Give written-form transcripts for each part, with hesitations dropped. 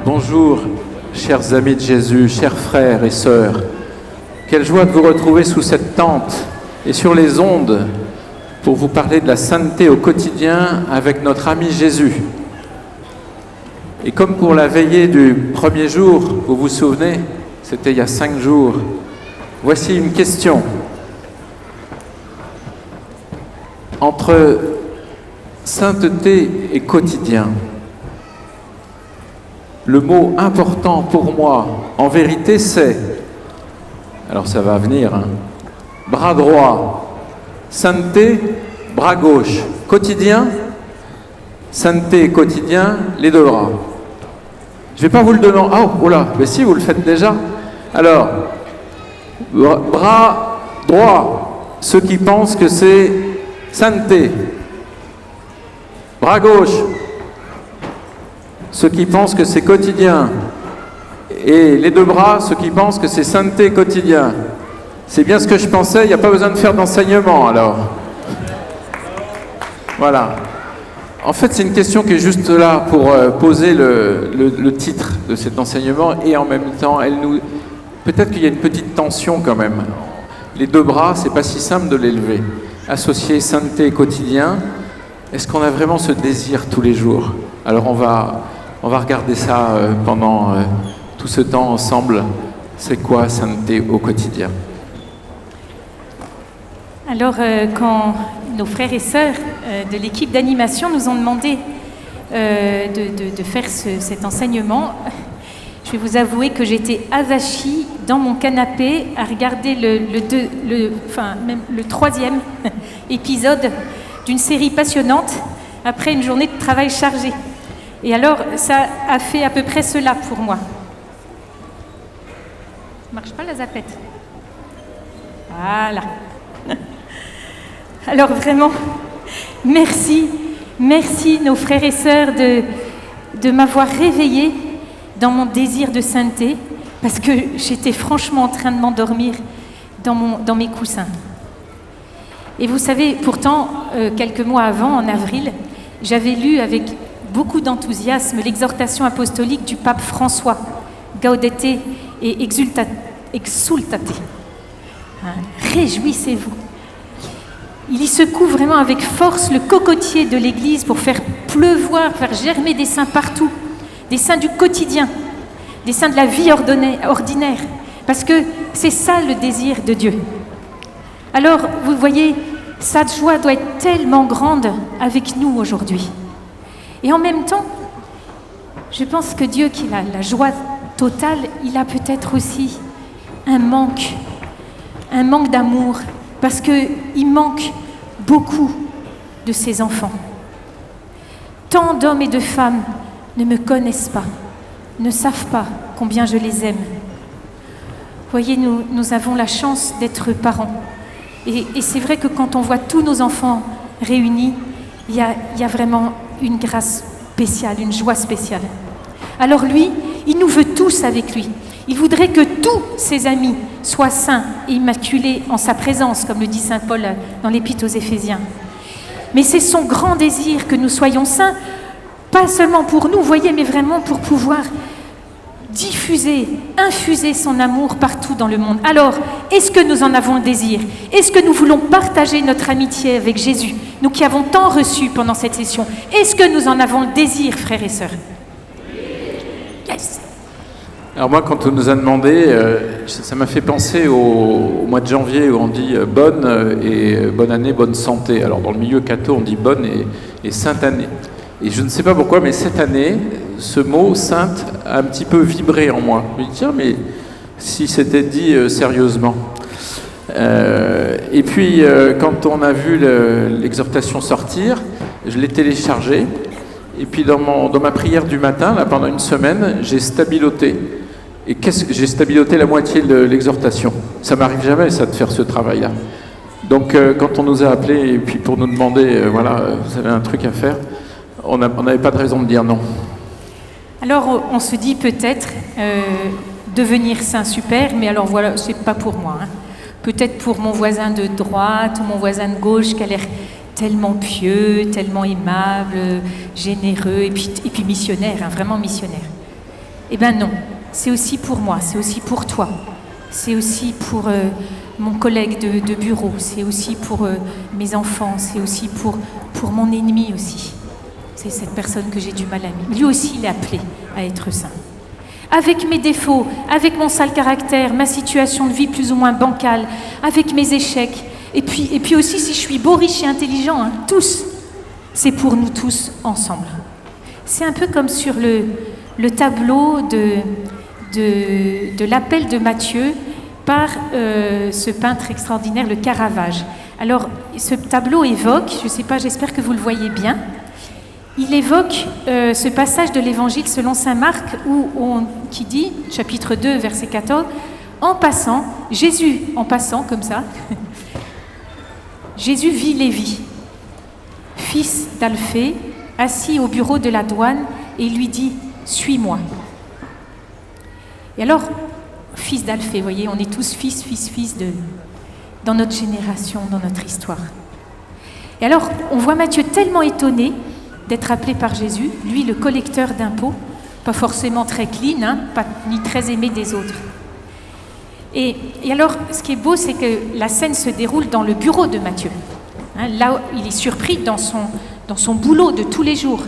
Bonjour, chers amis de Jésus, chers frères et sœurs. Quelle joie de vous retrouver sous cette tente et sur les ondes pour vous parler de la sainteté au quotidien avec notre ami Jésus. Et comme pour la veillée du premier jour, vous vous souvenez, c'était il y a 5 jours, voici une question. Entre sainteté et quotidien, le mot important pour moi, en vérité, c'est, alors ça va venir, bras droit, sainteté, bras gauche, quotidien, sainteté et quotidien, les deux bras. Je ne vais pas vous le donner. Oh là, mais si, vous le faites déjà. Alors, bras droit, ceux qui pensent que c'est sainteté. Bras gauche, ceux qui pensent que c'est quotidien. Et les deux bras, ceux qui pensent que c'est sainteté quotidien. C'est bien ce que je pensais, il n'y a pas besoin de faire d'enseignement alors. Voilà. En fait, c'est une question qui est juste là pour poser le titre de cet enseignement et en même temps, peut-être qu'il y a une petite tension quand même. Les deux bras, c'est pas si simple de les lever. Associer sainteté et quotidien, est-ce qu'on a vraiment ce désir tous les jours? Alors on va regarder ça pendant tout ce temps ensemble. C'est quoi sainteté au quotidien? Alors, quand nos frères et sœurs de l'équipe d'animation nous ont demandé de faire cet enseignement, je vais vous avouer que j'étais avachie dans mon canapé à regarder le 3e épisode d'une série passionnante après une journée de travail chargée. Et alors, ça a fait à peu près cela pour moi. Ça marche pas la zapette? Voilà. Alors vraiment, merci nos frères et sœurs de m'avoir réveillée dans mon désir de sainteté, parce que j'étais franchement en train de m'endormir dans mes coussins. Et vous savez, pourtant, quelques mois avant, en avril, j'avais lu avec beaucoup d'enthousiasme l'exhortation apostolique du pape François, Gaudete et Exultate. Réjouissez-vous. Il y secoue vraiment avec force le cocotier de l'Église pour faire pleuvoir, faire germer des saints partout, des saints du quotidien, des saints de la vie ordinaire, parce que c'est ça le désir de Dieu. Alors, vous voyez, sa joie doit être tellement grande avec nous aujourd'hui. Et en même temps, je pense que Dieu, qui a la joie totale, il a peut-être aussi un manque d'amour, parce qu'il manque beaucoup de ses enfants. Tant d'hommes et de femmes ne me connaissent pas, ne savent pas combien je les aime. Vous voyez, nous avons la chance d'être parents. Et c'est vrai que quand on voit tous nos enfants réunis, il y a vraiment une grâce spéciale, une joie spéciale. Alors lui, il nous veut tous avec lui. Il voudrait que tous ses amis soient saints et immaculés en sa présence, comme le dit saint Paul dans l'Épître aux Éphésiens. Mais c'est son grand désir que nous soyons saints, pas seulement pour nous, voyez, mais vraiment pour pouvoir infuser son amour partout dans le monde. Alors, est-ce que nous en avons le désir? Est-ce que nous voulons partager notre amitié avec Jésus, nous qui avons tant reçu pendant cette session? Est-ce que nous en avons le désir, frères et sœurs? Yes! Alors moi, quand on nous a demandé, ça m'a fait penser au mois de janvier où on dit bonne année, bonne santé. Alors dans le milieu catho, on dit bonne et sainte année. Et je ne sais pas pourquoi, mais cette année, ce mot sainte a un petit peu vibré en moi. Je me dis tiens, mais si c'était dit sérieusement. Et puis quand on a vu l'exhortation sortir, je l'ai téléchargée. Et puis dans ma prière du matin, là, pendant une semaine, j'ai stabiloté. Et j'ai stabiloté la moitié de l'exhortation. Ça m'arrive jamais, ça, de faire ce travail-là. Donc, quand on nous a appelés, et puis pour nous demander, vous avez un truc à faire, on n'avait pas de raison de dire non. Alors, on se dit peut-être, devenir saint, super, mais alors voilà, c'est pas pour moi. Peut-être pour mon voisin de droite ou mon voisin de gauche qui a l'air tellement pieux, tellement aimable, généreux, et puis missionnaire, vraiment missionnaire. Eh bien non, c'est aussi pour moi, c'est aussi pour toi, c'est aussi pour mon collègue de bureau, c'est aussi pour mes enfants, c'est aussi pour mon ennemi aussi. C'est cette personne que j'ai du mal à aimer. Lui aussi, il est appelé à être saint. Avec mes défauts, avec mon sale caractère, ma situation de vie plus ou moins bancale, avec mes échecs, et puis aussi si je suis beau, riche et intelligent, hein, tous, c'est pour nous tous ensemble. C'est un peu comme sur le tableau de l'appel de Matthieu par ce peintre extraordinaire, le Caravage. Alors, ce tableau évoque, je ne sais pas, j'espère que vous le voyez bien, il évoque ce passage de l'Évangile selon saint Marc qui dit, chapitre 2, verset 14, en passant, Jésus, en passant comme ça, Jésus vit Lévi, fils d'Alphée, assis au bureau de la douane, et il lui dit « Suis-moi ». Et alors, fils d'Alphée, vous voyez, on est tous fils dans notre génération, dans notre histoire. Et alors, on voit Matthieu tellement étonné d'être appelé par Jésus, lui le collecteur d'impôts, pas forcément très clean, hein, ni très aimé des autres. Et alors, ce qui est beau, c'est que la scène se déroule dans le bureau de Matthieu. Hein, là, il est surpris dans son boulot de tous les jours.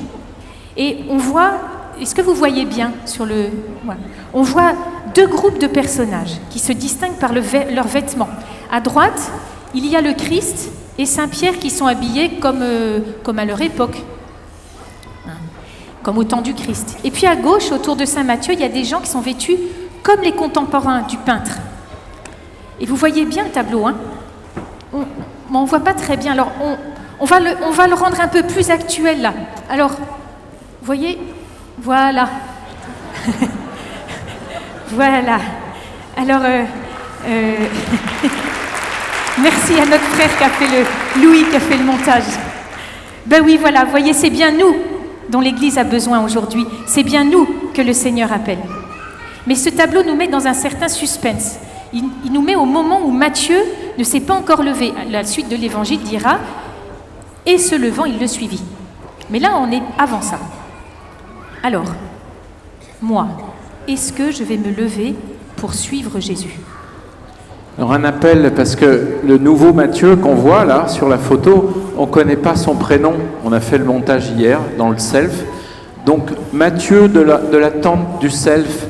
Et on voit, est-ce que vous voyez bien sur le... Voilà. On voit deux groupes de personnages qui se distinguent par leurs vêtements. À droite, il y a le Christ et Saint-Pierre qui sont habillés comme à leur époque, hein, comme au temps du Christ. Et puis à gauche, autour de Saint Matthieu, il y a des gens qui sont vêtus comme les contemporains du peintre. Et vous voyez bien le tableau, hein, on ne voit pas très bien. Alors on va le rendre un peu plus actuel là. Alors, vous voyez, voilà. Voilà. Alors, merci à notre frère Louis qui a fait le montage. Ben oui, voilà, vous voyez, c'est bien nous dont l'Église a besoin aujourd'hui. C'est bien nous que le Seigneur appelle. Mais ce tableau nous met dans un certain suspense. Il nous met au moment où Matthieu ne s'est pas encore levé. La suite de l'Évangile dira « Et se levant, il le suivit ». Mais là, on est avant ça. Alors, moi, est-ce que je vais me lever pour suivre Jésus ? Alors un appel, parce que le nouveau Matthieu qu'on voit là sur la photo, on ne connaît pas son prénom. On a fait le montage hier dans le self. Donc Matthieu de la tente du self,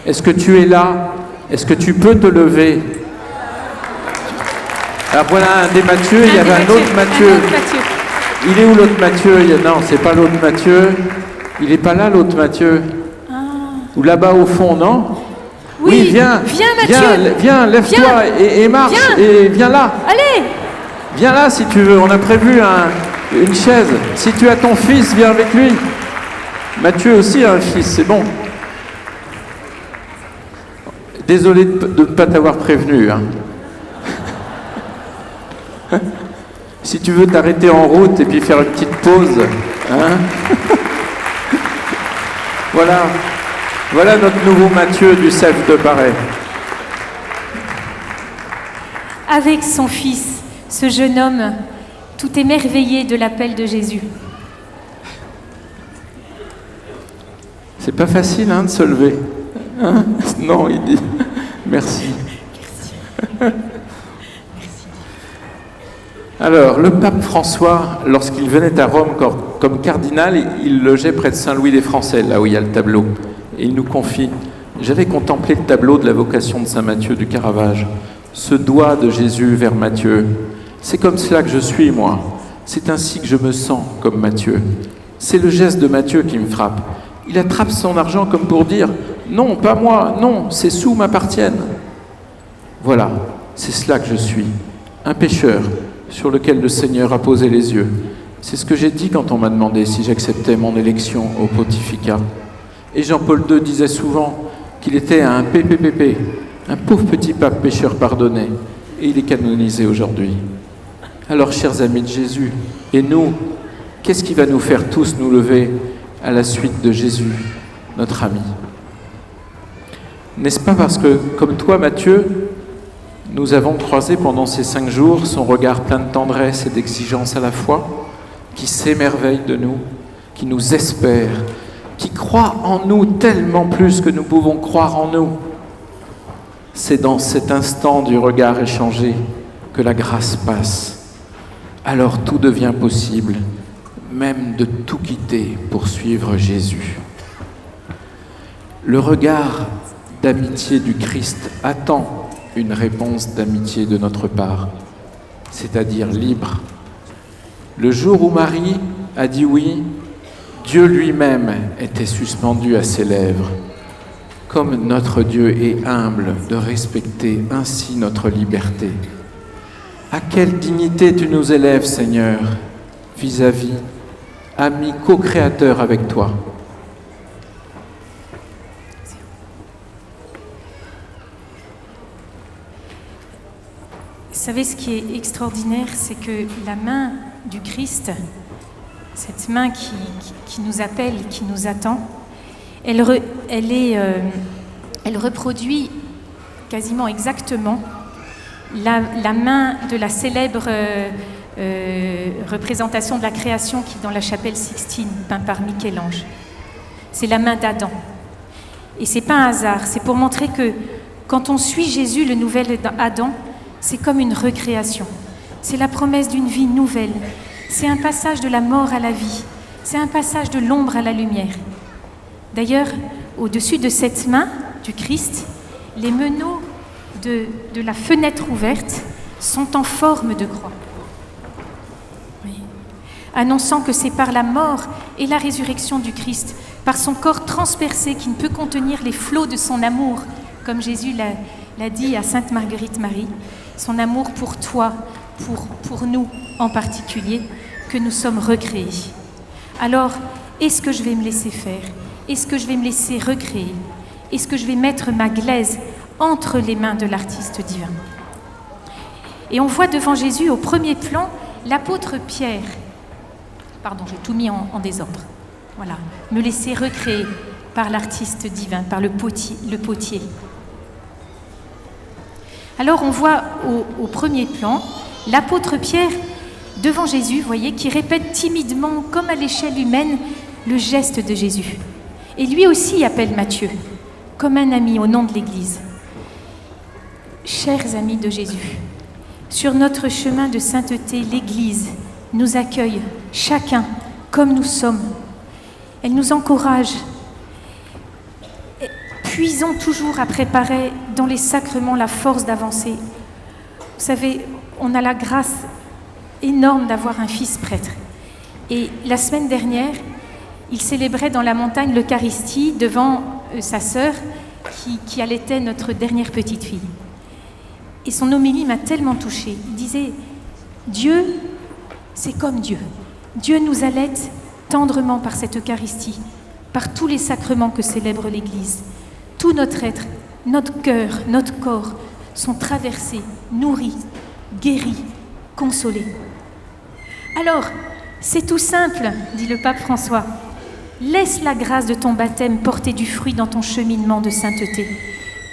est-ce que tu es là ? Est-ce que tu peux te lever ? Alors voilà un des Matthieu, il y avait un autre Matthieu. Il est où l'autre Matthieu ? Non, c'est pas l'autre Matthieu. Il n'est pas là l'autre Matthieu. Ou là-bas au fond, non ? Oui, viens Matthieu. Viens, lève-toi et marche. Viens. Et viens là. Allez. Viens là si tu veux, on a prévu une chaise. Si tu as ton fils, viens avec lui. Matthieu aussi a un fils, c'est bon. Désolé de ne pas t'avoir prévenu. Hein. Si tu veux t'arrêter en route et puis faire une petite pause. Hein. Voilà notre nouveau Matthieu du self de Paray. Avec son fils, ce jeune homme, tout émerveillé de l'appel de Jésus. C'est pas facile de se lever. Hein? Non, il dit merci. Alors, le pape François, lorsqu'il venait à Rome comme cardinal, il logeait près de Saint-Louis des Français, là où il y a le tableau. Et il nous confie « J'avais contemplé le tableau de la vocation de Saint Matthieu du Caravage, ce doigt de Jésus vers Matthieu. C'est comme cela que je suis, moi. C'est ainsi que je me sens comme Matthieu. C'est le geste de Matthieu qui me frappe. Il attrape son argent comme pour dire « Non, pas moi, non, ces sous m'appartiennent. » Voilà, c'est cela que je suis, un pécheur sur lequel le Seigneur a posé les yeux. C'est ce que j'ai dit quand on m'a demandé si j'acceptais mon élection au pontificat. Et Jean-Paul II disait souvent qu'il était un PPPP, un pauvre petit pape pécheur pardonné, et il est canonisé aujourd'hui. Alors, chers amis de Jésus, et nous, qu'est-ce qui va nous faire tous nous lever à la suite de Jésus, notre ami ? N'est-ce pas parce que, comme toi, Matthieu, nous avons croisé pendant ces 5 jours son regard plein de tendresse et d'exigence à la fois, qui s'émerveille de nous, qui nous espère, qui croit en nous tellement plus que nous pouvons croire en nous. C'est dans cet instant du regard échangé que la grâce passe. Alors tout devient possible, même de tout quitter pour suivre Jésus. Le regard d'amitié du Christ attend une réponse d'amitié de notre part, c'est-à-dire libre. Le jour où Marie a dit oui, Dieu lui-même était suspendu à ses lèvres. Comme notre Dieu est humble de respecter ainsi notre liberté. À quelle dignité tu nous élèves, Seigneur, vis-à-vis, ami co-créateur avec toi. Vous savez, ce qui est extraordinaire, c'est que la main du Christ, cette main qui nous appelle, qui nous attend, elle reproduit quasiment exactement la main de la célèbre représentation de la création qui est dans la chapelle Sixtine, peint par Michel-Ange. C'est la main d'Adam. Et c'est pas un hasard, c'est pour montrer que quand on suit Jésus, le nouvel Adam, c'est comme une recréation. C'est la promesse d'une vie nouvelle. C'est un passage de la mort à la vie. C'est un passage de l'ombre à la lumière. D'ailleurs, au-dessus de cette main du Christ, les meneaux de la fenêtre ouverte sont en forme de croix. Oui. Annonçant que c'est par la mort et la résurrection du Christ, par son corps transpercé qui ne peut contenir les flots de son amour, comme Jésus l'a dit à Sainte Marguerite Marie, son amour pour toi, pour nous en particulier, que nous sommes recréés. Alors, est-ce que je vais me laisser faire ? Est-ce que je vais me laisser recréer ? Est-ce que je vais mettre ma glaise entre les mains de l'artiste divin ? Et on voit devant Jésus, au premier plan, l'apôtre Pierre. Pardon, j'ai tout mis en désordre. Voilà, me laisser recréer par l'artiste divin, par le potier. Alors on voit au premier plan l'apôtre Pierre devant Jésus, vous voyez, qui répète timidement, comme à l'échelle humaine, le geste de Jésus. Et lui aussi appelle Matthieu, comme un ami au nom de l'Église. Chers amis de Jésus, sur notre chemin de sainteté, l'Église nous accueille, chacun comme nous sommes. Elle nous encourage. Puisons toujours à préparer dans les sacrements la force d'avancer. Vous savez, on a la grâce énorme d'avoir un fils prêtre. Et la semaine dernière, il célébrait dans la montagne l'Eucharistie devant sa sœur qui allaitait notre dernière petite fille. Et son homélie m'a tellement touchée. Il disait, Dieu, c'est comme Dieu. Dieu nous allaite tendrement par cette Eucharistie, par tous les sacrements que célèbre l'Église. Tout notre être, notre cœur, notre corps sont traversés, nourris, guéris, consolés. Alors, c'est tout simple, dit le pape François. Laisse la grâce de ton baptême porter du fruit dans ton cheminement de sainteté.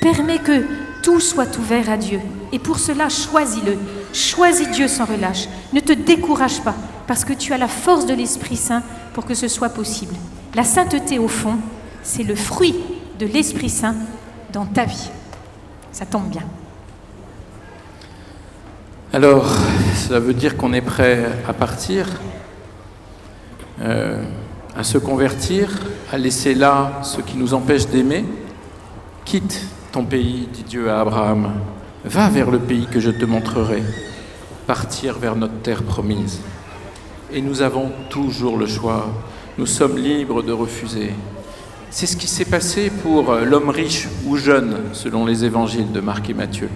Permets que tout soit ouvert à Dieu. Et pour cela, choisis-le. Choisis Dieu sans relâche. Ne te décourage pas, parce que tu as la force de l'Esprit Saint pour que ce soit possible. La sainteté, au fond, c'est le fruit de l'Esprit Saint dans ta vie. Ça tombe bien. Alors, ça veut dire qu'on est prêt à partir, à se convertir, à laisser là ce qui nous empêche d'aimer. Quitte ton pays, dit Dieu à Abraham. Va vers le pays que je te montrerai. Partir vers notre terre promise. Et nous avons toujours le choix. Nous sommes libres de refuser. C'est ce qui s'est passé pour l'homme riche ou jeune, selon les évangiles de Marc et Matthieu.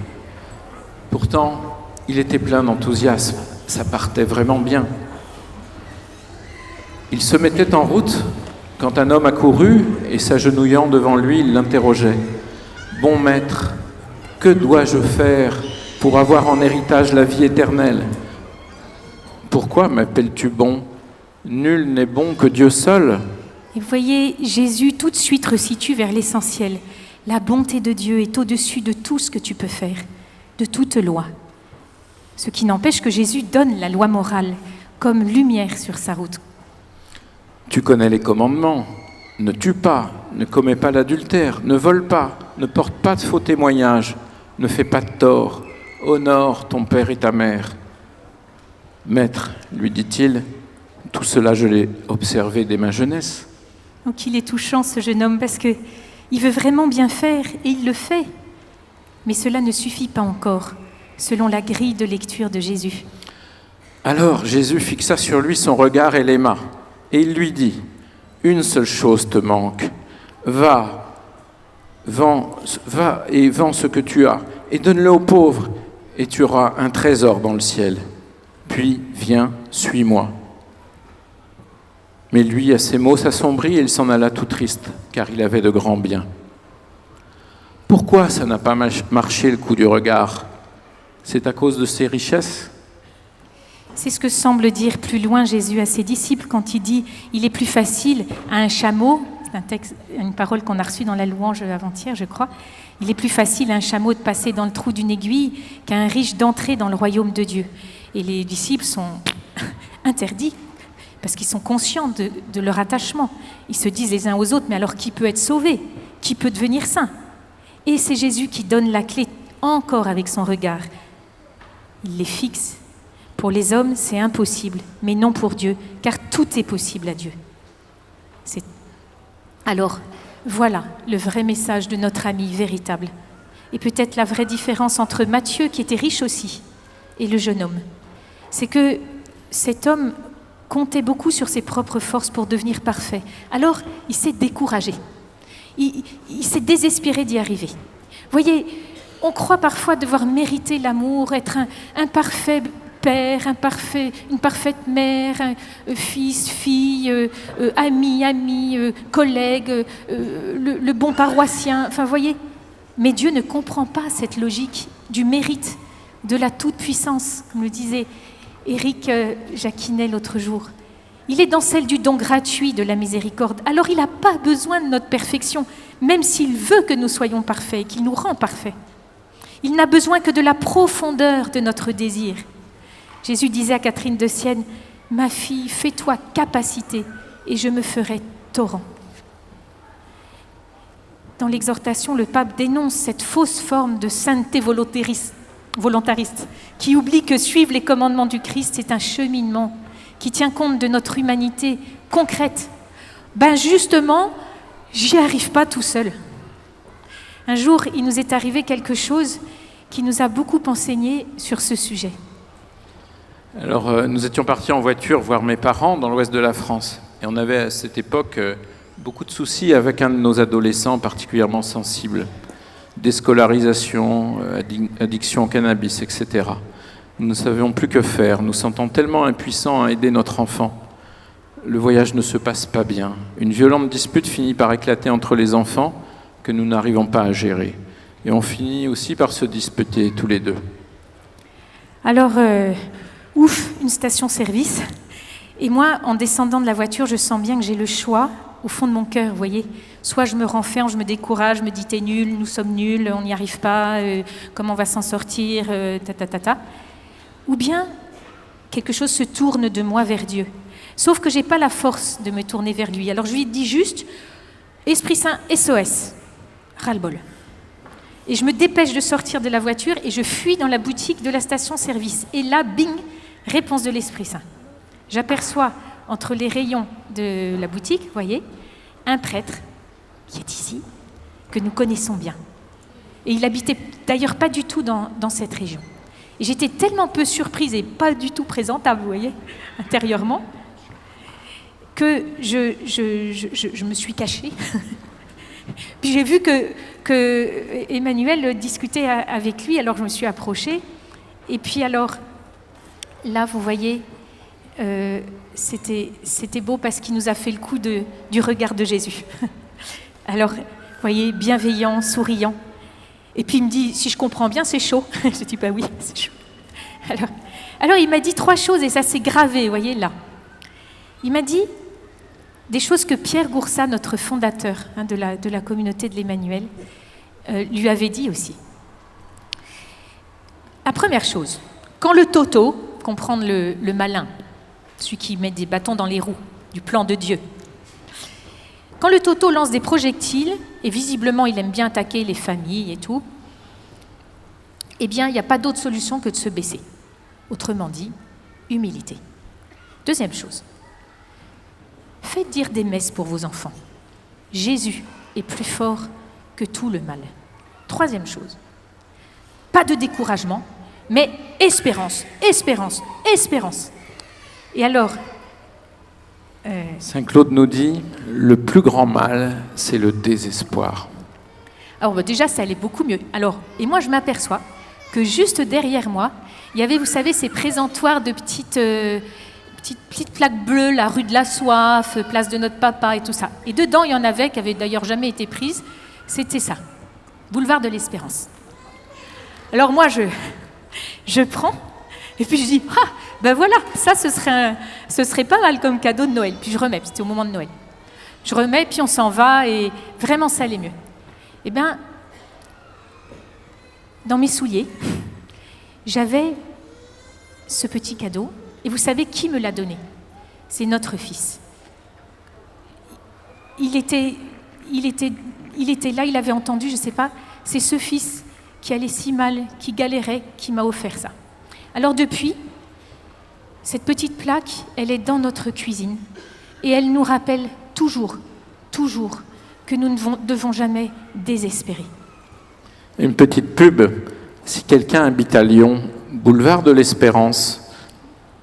Pourtant, il était plein d'enthousiasme. Ça partait vraiment bien. Il se mettait en route quand un homme accourut et s'agenouillant devant lui, il l'interrogeait. « Bon maître, que dois-je faire pour avoir en héritage la vie éternelle ? Pourquoi m'appelles-tu bon ? Nul n'est bon que Dieu seul. » Et vous voyez, Jésus tout de suite resitue vers l'essentiel. La bonté de Dieu est au-dessus de tout ce que tu peux faire, de toute loi. Ce qui n'empêche que Jésus donne la loi morale comme lumière sur sa route. Tu connais les commandements. ne tue pas, ne commets pas l'adultère, ne vole pas, ne porte pas de faux témoignages, ne fais pas de tort, honore ton père et ta mère. Maître, lui dit-il, tout cela je l'ai observé dès ma jeunesse. Donc il est touchant ce jeune homme parce qu'il veut vraiment bien faire et il le fait. Mais cela ne suffit pas encore, selon la grille de lecture de Jésus. Alors Jésus fixa sur lui son regard et l'aima, et il lui dit, « Une seule chose te manque, va et vends ce que tu as, et donne-le aux pauvres, et tu auras un trésor dans le ciel. Puis viens, suis-moi. » Mais lui, à ces mots, s'assombrit et il s'en alla tout triste, car il avait de grands biens. Pourquoi ça n'a pas marché le coup du regard? C'est à cause de ses richesses? C'est ce que semble dire plus loin Jésus à ses disciples quand il dit « Il est plus facile à un chameau », c'est une parole qu'on a reçue dans la louange avant-hier, je crois, « Il est plus facile à un chameau de passer dans le trou d'une aiguille qu'à un riche d'entrer dans le royaume de Dieu. » Et les disciples sont interdits parce qu'ils sont conscients de leur attachement. Ils se disent les uns aux autres « Mais alors qui peut être sauvé? Qui peut devenir saint ?» Et c'est Jésus qui donne la clé encore avec son regard. Il les fixe. Pour les hommes, c'est impossible, mais non pour Dieu, car tout est possible à Dieu. Alors, voilà le vrai message de notre ami véritable. Et peut-être la vraie différence entre Matthieu, qui était riche aussi, et le jeune homme. C'est que cet homme comptait beaucoup sur ses propres forces pour devenir parfait. Alors, il s'est découragé. Il s'est désespéré d'y arriver. Vous voyez, on croit parfois devoir mériter l'amour, être un parfait père, une parfaite mère, fils, fille, ami, collègue, le bon paroissien. Enfin, vous voyez, mais Dieu ne comprend pas cette logique du mérite, de la toute-puissance, comme le disait Éric Jacquinet l'autre jour. Il est dans celle du don gratuit de la miséricorde. Alors il n'a pas besoin de notre perfection, même s'il veut que nous soyons parfaits et qu'il nous rend parfaits. Il n'a besoin que de la profondeur de notre désir. Jésus disait à Catherine de Sienne, « Ma fille, fais-toi capacité et je me ferai torrent. » Dans l'exhortation, le pape dénonce cette fausse forme de sainteté volontariste qui oublie que suivre les commandements du Christ, c'est un cheminement qui tient compte de notre humanité concrète. Ben justement, j'y arrive pas tout seul. Un jour, il nous est arrivé quelque chose qui nous a beaucoup enseigné sur ce sujet. Alors, nous étions partis en voiture voir mes parents dans l'ouest de la France. Et on avait à cette époque beaucoup de soucis avec un de nos adolescents particulièrement sensible. Déscolarisation, addiction au cannabis, etc. Nous ne savions plus que faire, nous sentons tellement impuissants à aider notre enfant. Le voyage ne se passe pas bien. Une violente dispute finit par éclater entre les enfants que nous n'arrivons pas à gérer. Et on finit aussi par se disputer tous les deux. Alors, une station-service. Et moi, en descendant de la voiture, je sens bien que j'ai le choix, au fond de mon cœur, vous voyez. Soit je me renferme, je me décourage, je me dis « t'es nul, nous sommes nuls, on n'y arrive pas, comment on va s'en sortir, Ou bien, quelque chose se tourne de moi vers Dieu. Sauf que je n'ai pas la force de me tourner vers lui. Alors je lui dis juste « Esprit Saint, SOS !» Ras-le-bol. Et je me dépêche de sortir de la voiture et je fuis dans la boutique de la station-service. Et là, bing, réponse de l'Esprit Saint. J'aperçois entre les rayons de la boutique, vous voyez, un prêtre qui est ici, que nous connaissons bien. Et il habitait d'ailleurs pas du tout dans cette région. Et j'étais tellement peu surprise et pas du tout présentable, vous voyez, intérieurement, que je me suis cachée. Puis j'ai vu que Emmanuel discutait avec lui, alors je me suis approchée. Et puis alors, là, vous voyez, c'était beau parce qu'il nous a fait le coup du regard de Jésus. Alors, vous voyez, bienveillant, souriant. Et puis il me dit, si je comprends bien, c'est chaud. Je dis, bah oui, c'est chaud. Alors il m'a dit 3 choses et ça s'est gravé, vous voyez, là. Il m'a dit des choses que Pierre Goursat, notre fondateur de la communauté de l'Emmanuel, lui avait dit aussi. La première chose, quand le toto, comprendre le malin, celui qui met des bâtons dans les roues du plan de Dieu, Quand le Toto lance des projectiles, et visiblement il aime bien attaquer les familles et tout, eh bien il n'y a pas d'autre solution que de se baisser. Autrement dit, humilité. Deuxième chose, faites dire des messes pour vos enfants. Jésus est plus fort que tout le mal. Troisième chose, pas de découragement, mais espérance, espérance, espérance. Et alors, Saint Claude nous dit, le plus grand mal, c'est le désespoir. alors déjà, ça allait beaucoup mieux. Alors, et moi, je m'aperçois que juste derrière moi, il y avait, vous savez, ces présentoirs de petites plaques bleues, la rue de la Soif, place de notre papa et tout ça. Et dedans, il y en avait qui n'avaient d'ailleurs jamais été prises. C'était ça, boulevard de l'Espérance. Alors moi, je prends, et puis je dis, ah, ben voilà, ça, ce serait pas mal comme cadeau de Noël. Puis je remets, c'était au moment de Noël. Je remets, puis on s'en va, et vraiment, ça allait mieux. Eh bien, dans mes souliers, j'avais ce petit cadeau, et vous savez qui me l'a donné? C'est notre fils. Il était là, il avait entendu, je ne sais pas, c'est ce fils qui allait si mal, qui galérait, qui m'a offert ça. Alors depuis, cette petite plaque, elle est dans notre cuisine et elle nous rappelle toujours que nous ne devons jamais désespérer. Une petite pub, si quelqu'un habite à Lyon, boulevard de l'Espérance,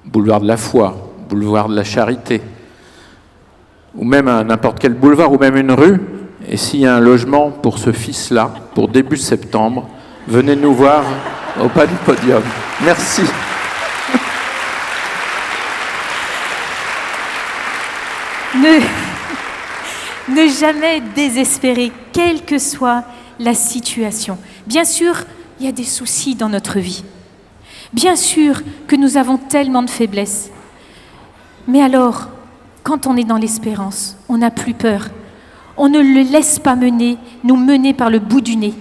boulevard de la Foi, boulevard de la Charité, ou même à n'importe quel boulevard, ou même une rue, et s'il y a un logement pour ce fils-là, pour début septembre, venez nous voir au pas du podium. Merci. Ne jamais désespérer, quelle que soit la situation. Bien sûr, il y a des soucis dans notre vie. Bien sûr que nous avons tellement de faiblesses. Mais alors, quand on est dans l'espérance, on n'a plus peur. On ne le laisse pas nous mener par le bout du nez.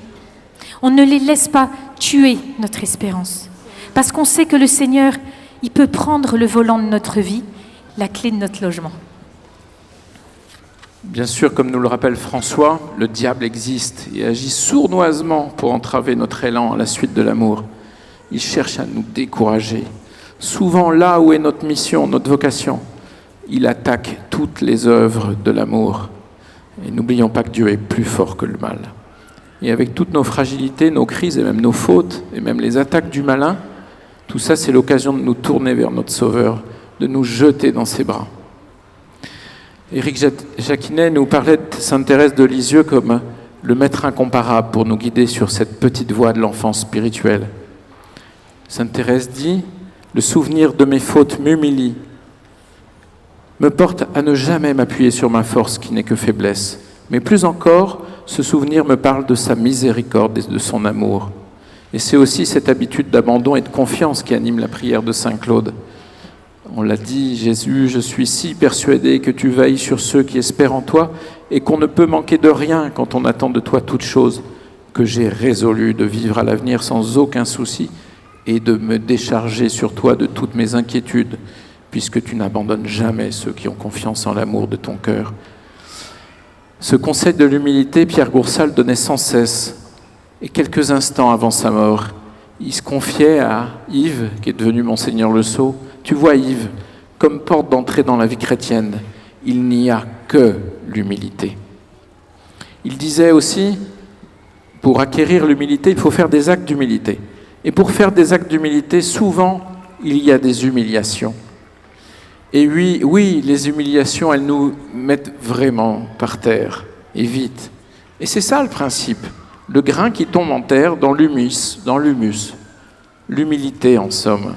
On ne les laisse pas tuer notre espérance. Parce qu'on sait que le Seigneur, il peut prendre le volant de notre vie, la clé de notre logement. Bien sûr, comme nous le rappelle François, le diable existe et agit sournoisement pour entraver notre élan à la suite de l'amour. Il cherche à nous décourager. Souvent là où est notre mission, notre vocation, il attaque toutes les œuvres de l'amour. Et n'oublions pas que Dieu est plus fort que le mal. Et avec toutes nos fragilités, nos crises et même nos fautes, et même les attaques du malin, tout ça c'est l'occasion de nous tourner vers notre Sauveur, de nous jeter dans ses bras. Éric Jacquinet nous parlait de Sainte Thérèse de Lisieux comme le maître incomparable pour nous guider sur cette petite voie de l'enfance spirituelle. Sainte Thérèse dit « Le souvenir de mes fautes m'humilie, me porte à ne jamais m'appuyer sur ma force qui n'est que faiblesse. Mais plus encore, ce souvenir me parle de sa miséricorde et de son amour. Et c'est aussi cette habitude d'abandon et de confiance qui anime la prière de Saint Claude. On l'a dit, Jésus, je suis si persuadé que tu veilles sur ceux qui espèrent en toi et qu'on ne peut manquer de rien quand on attend de toi toute chose, que j'ai résolu de vivre à l'avenir sans aucun souci et de me décharger sur toi de toutes mes inquiétudes, puisque tu n'abandonnes jamais ceux qui ont confiance en l'amour de ton cœur. » Ce conseil de l'humilité, Pierre Goursal donnait sans cesse. Et quelques instants avant sa mort, il se confiait à Yves, qui est devenu Monseigneur Le Sceau. Tu vois Yves, comme porte d'entrée dans la vie chrétienne, il n'y a que l'humilité. Il disait aussi, pour acquérir l'humilité, il faut faire des actes d'humilité. Et pour faire des actes d'humilité, souvent, il y a des humiliations. Et oui, les humiliations, elles nous mettent vraiment par terre, et vite. Et c'est ça le principe. Le grain qui tombe en terre dans l'humus. L'humilité, en somme.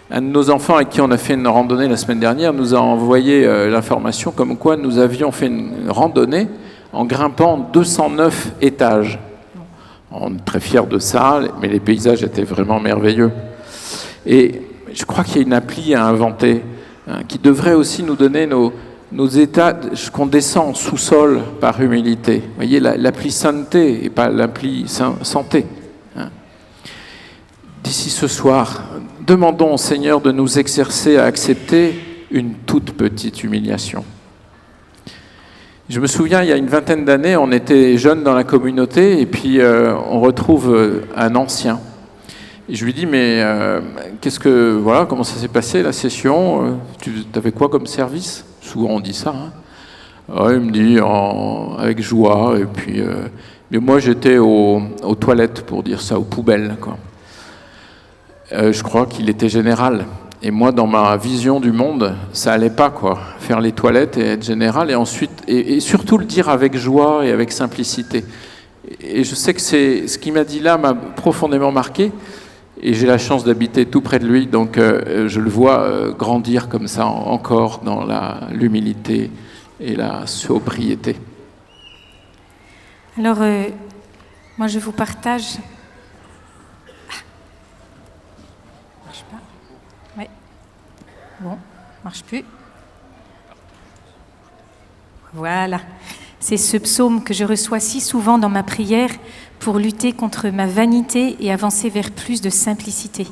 Un de nos enfants avec qui on a fait une randonnée la semaine dernière nous a envoyé l'information comme quoi nous avions fait une randonnée en grimpant 209 étages. On est très fiers de ça, mais les paysages étaient vraiment merveilleux. Et je crois qu'il y a une appli à inventer qui devrait aussi nous donner nos états qu'on descend en sous-sol par humilité. Vous voyez, l'appli sainteté et pas l'appli santé. D'ici ce soir, demandons au Seigneur de nous exercer à accepter une toute petite humiliation. Je me souviens, il y a une vingtaine d'années, on était jeunes dans la communauté et puis on retrouve un ancien. Et je lui dis, mais comment ça s'est passé la session? Tu avais quoi comme service? Souvent on dit ça. Hein. Il me dit avec joie. Et puis, mais moi j'étais aux toilettes, pour dire ça, aux poubelles, quoi. Je crois qu'il était général. Et moi, dans ma vision du monde, ça allait pas, quoi. Faire les toilettes et être général, et ensuite, et surtout le dire avec joie et avec simplicité. Et je sais que ce qu'il m'a dit là m'a profondément marqué. Et j'ai la chance d'habiter tout près de lui, donc je le vois grandir comme ça encore dans l'humilité et la sobriété. Alors, moi je vous partage... Marche pas. Oui. Bon, marche plus. Voilà. C'est ce psaume que je reçois si souvent dans ma prière pour lutter contre ma vanité et avancer vers plus de simplicité. Vous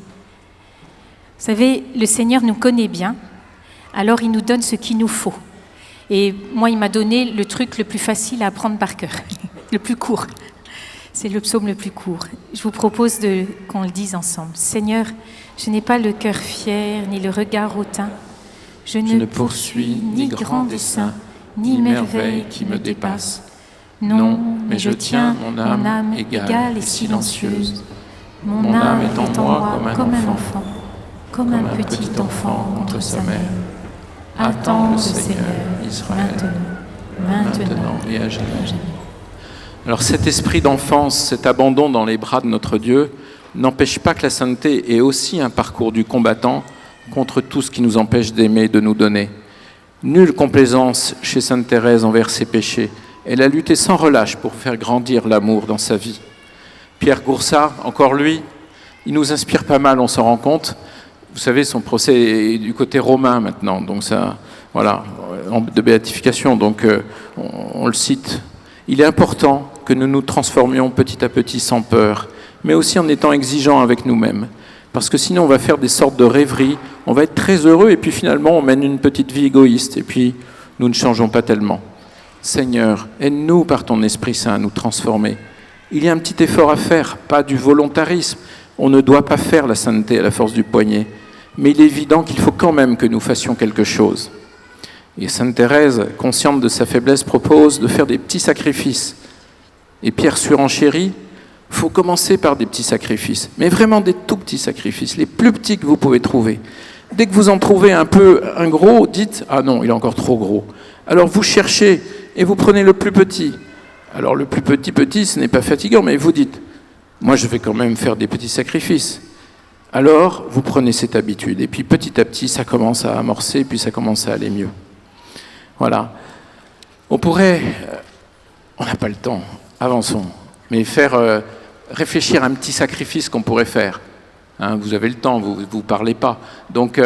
savez, le Seigneur nous connaît bien, alors il nous donne ce qu'il nous faut. Et moi, il m'a donné le truc le plus facile à apprendre par cœur, le plus court. C'est le psaume le plus court. Je vous propose qu'on le dise ensemble. Seigneur, je n'ai pas le cœur fier, ni le regard hautain. Je ne poursuis ni grand dessein, ni merveille qui me dépasse. Non, mais je tiens mon âme égale et silencieuse. Mon âme est en moi comme un enfant, comme un petit enfant contre sa mère. Attends le Seigneur, Israël, maintenant et à jamais. Alors cet esprit d'enfance, cet abandon dans les bras de notre Dieu, n'empêche pas que la sainteté est aussi un parcours du combattant contre tout ce qui nous empêche d'aimer et de nous donner. Nulle complaisance chez Sainte Thérèse envers ses péchés. Elle a lutté sans relâche pour faire grandir l'amour dans sa vie. Pierre Goursat, encore lui, il nous inspire pas mal, on s'en rend compte. Vous savez, son procès est du côté romain maintenant, donc ça, voilà, de béatification, donc on le cite. Il est important que nous nous transformions petit à petit sans peur, mais aussi en étant exigeants avec nous-mêmes. Parce que sinon, on va faire des sortes de rêveries, on va être très heureux, et puis finalement, on mène une petite vie égoïste, et puis nous ne changeons pas tellement. Seigneur, aide-nous par ton Esprit Saint à nous transformer. Il y a un petit effort à faire, pas du volontarisme. On ne doit pas faire la sainteté à la force du poignet. Mais il est évident qu'il faut quand même que nous fassions quelque chose. Et Sainte Thérèse, consciente de sa faiblesse, propose de faire des petits sacrifices. Et Pierre surenchérit, il faut commencer par des petits sacrifices, mais vraiment des tout petits sacrifices, les plus petits que vous pouvez trouver. Dès que vous en trouvez un gros, dites « Ah non, il est encore trop gros ». Alors vous cherchez et vous prenez le plus petit. Alors le plus petit, ce n'est pas fatigant, mais vous dites « Moi, je vais quand même faire des petits sacrifices ». Alors, vous prenez cette habitude. Et puis, petit à petit, ça commence à amorcer, puis ça commence à aller mieux. Voilà. On pourrait... on n'a pas le temps, avançons. Mais faire réfléchir à un petit sacrifice qu'on pourrait faire. Hein, vous avez le temps, vous ne parlez pas. Donc,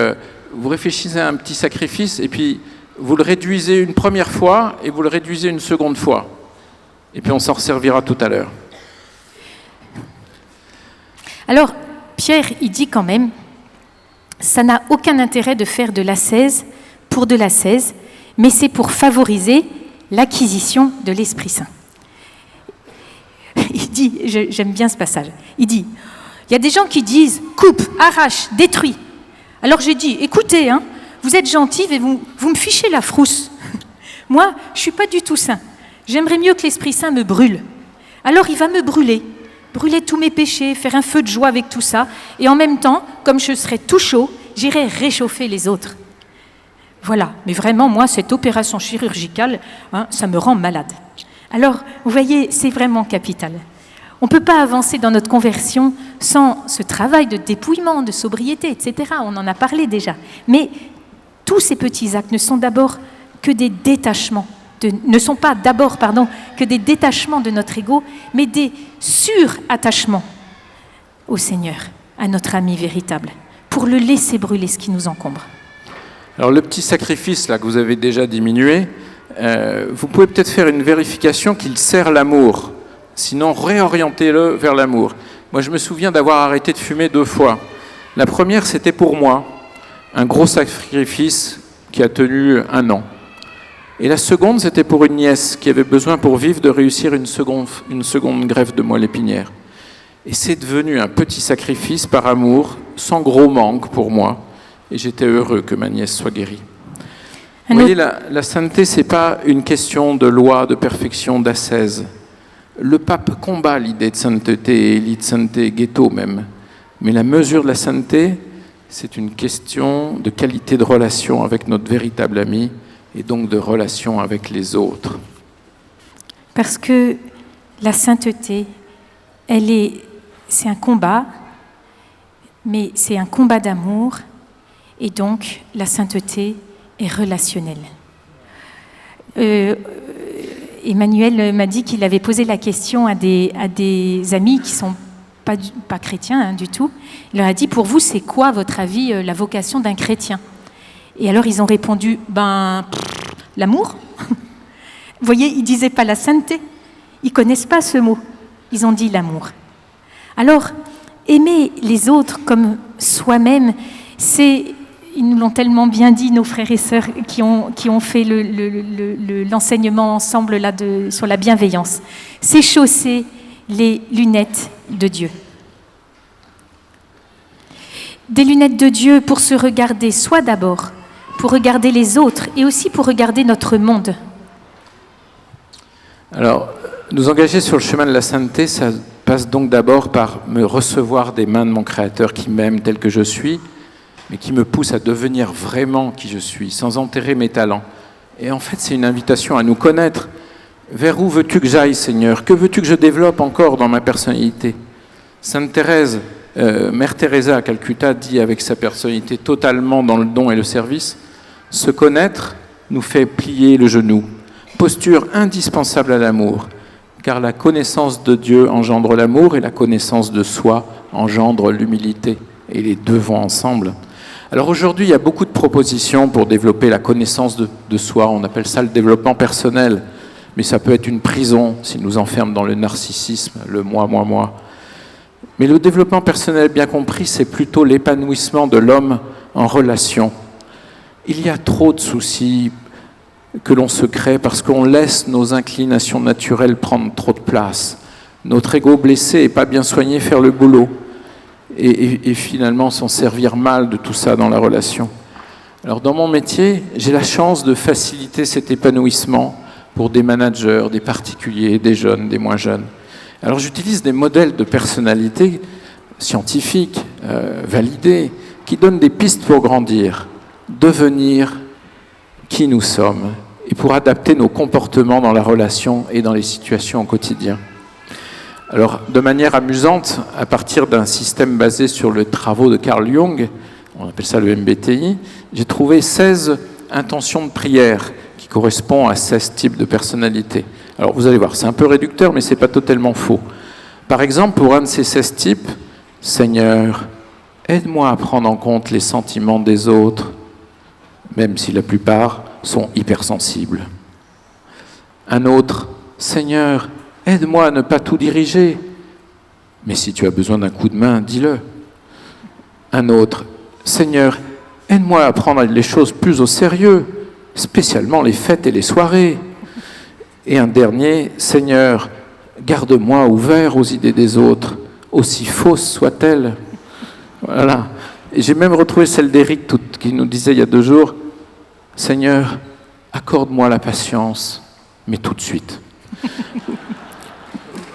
vous réfléchissez à un petit sacrifice, et puis vous le réduisez une première fois, et vous le réduisez une seconde fois. Et puis, on s'en resservira tout à l'heure. Alors... Pierre, il dit quand même, ça n'a aucun intérêt de faire de l'ascèse pour de l'ascèse, mais c'est pour favoriser l'acquisition de l'Esprit Saint. Il dit, j'aime bien ce passage, il dit, il y a des gens qui disent, coupe, arrache, détruis. Alors j'ai dit, écoutez, hein, vous êtes gentils et vous me fichez la frousse. Moi, je ne suis pas du tout saint. J'aimerais mieux que l'Esprit Saint me brûle. Alors il va me brûler tous mes péchés, faire un feu de joie avec tout ça, et en même temps, comme je serais tout chaud, j'irais réchauffer les autres. Voilà, mais vraiment, moi, cette opération chirurgicale, hein, ça me rend malade. Alors, vous voyez, c'est vraiment capital. On ne peut pas avancer dans notre conversion sans ce travail de dépouillement, de sobriété, etc. On en a parlé déjà. Mais tous ces petits actes ne sont d'abord que des détachements. Ne sont pas d'abord que des détachements de notre ego, mais des surattachements au Seigneur, à notre ami véritable, pour le laisser brûler ce qui nous encombre. Alors le petit sacrifice là que vous avez déjà diminué, vous pouvez peut-être faire une vérification qu'il sert l'amour, sinon réorientez-le vers l'amour. Moi je me souviens d'avoir arrêté de fumer 2 fois. La première c'était pour moi, un gros sacrifice qui a tenu 1 an. Et la seconde, c'était pour une nièce qui avait besoin pour vivre de réussir une seconde greffe de moelle épinière. Et c'est devenu un petit sacrifice par amour, sans gros manque pour moi. Et j'étais heureux que ma nièce soit guérie. Vous voyez, la sainteté, ce n'est pas une question de loi, de perfection, d'ascèse. Le pape combat l'idée de sainteté, élite, sainteté, ghetto même. Mais la mesure de la sainteté, c'est une question de qualité de relation avec notre véritable ami et donc de relation avec les autres. Parce que la sainteté, c'est un combat, mais c'est un combat d'amour, et donc la sainteté est relationnelle. Emmanuel m'a dit qu'il avait posé la question à des amis qui ne sont pas chrétiens du tout. Il leur a dit, pour vous, c'est quoi, à votre avis, la vocation d'un chrétien? Et alors ils ont répondu, l'amour. Vous voyez, ils ne disaient pas la sainteté. Ils ne connaissent pas ce mot. Ils ont dit l'amour. Alors, aimer les autres comme soi-même, ils nous l'ont tellement bien dit, nos frères et sœurs qui ont fait l'enseignement ensemble là sur la bienveillance. C'est chausser les lunettes de Dieu. Des lunettes de Dieu pour se regarder soi d'abord, pour regarder les autres et aussi pour regarder notre monde. Alors, nous engager sur le chemin de la sainteté, ça passe donc d'abord par me recevoir des mains de mon Créateur qui m'aime tel que je suis, mais qui me pousse à devenir vraiment qui je suis, sans enterrer mes talents. Et en fait, c'est une invitation à nous connaître. Vers où veux-tu que j'aille, Seigneur? Que veux-tu que je développe encore dans ma personnalité? Sainte Thérèse, Mère Teresa à Calcutta, dit avec sa personnalité totalement dans le don et le service, se connaître nous fait plier le genou. Posture indispensable à l'amour, car la connaissance de Dieu engendre l'amour et la connaissance de soi engendre l'humilité. Et les deux vont ensemble. Alors aujourd'hui, il y a beaucoup de propositions pour développer la connaissance de soi. On appelle ça le développement personnel. Mais ça peut être une prison s'il nous enferme dans le narcissisme, le moi, moi, moi. Mais le développement personnel, bien compris, c'est plutôt l'épanouissement de l'homme en relation. Il y a trop de soucis que l'on se crée parce qu'on laisse nos inclinations naturelles prendre trop de place. Notre ego blessé et pas bien soigné faire le boulot. Et finalement s'en servir mal de tout ça dans la relation. Alors dans mon métier, j'ai la chance de faciliter cet épanouissement pour des managers, des particuliers, des jeunes, des moins jeunes. Alors j'utilise des modèles de personnalité scientifiques, validés, qui donnent des pistes pour grandir, devenir qui nous sommes, et pour adapter nos comportements dans la relation et dans les situations au quotidien. Alors, de manière amusante, à partir d'un système basé sur les travaux de Carl Jung, on appelle ça le MBTI, j'ai trouvé 16 intentions de prière qui correspondent à 16 types de personnalités. Alors, vous allez voir, c'est un peu réducteur, mais ce n'est pas totalement faux. Par exemple, pour un de ces 16 types, « Seigneur, aide-moi à prendre en compte les sentiments des autres, même si la plupart sont hypersensibles. » Un autre, « Seigneur, aide-moi à ne pas tout diriger. Mais si tu as besoin d'un coup de main, dis-le. » Un autre, « Seigneur, aide-moi à prendre les choses plus au sérieux, spécialement les fêtes et les soirées. » Et un dernier, « Seigneur, garde-moi ouvert aux idées des autres, aussi fausses soient-elles. » Voilà. Et j'ai même retrouvé celle d'Éric qui nous disait il y a 2 jours, « Seigneur, accorde-moi la patience, mais tout de suite. »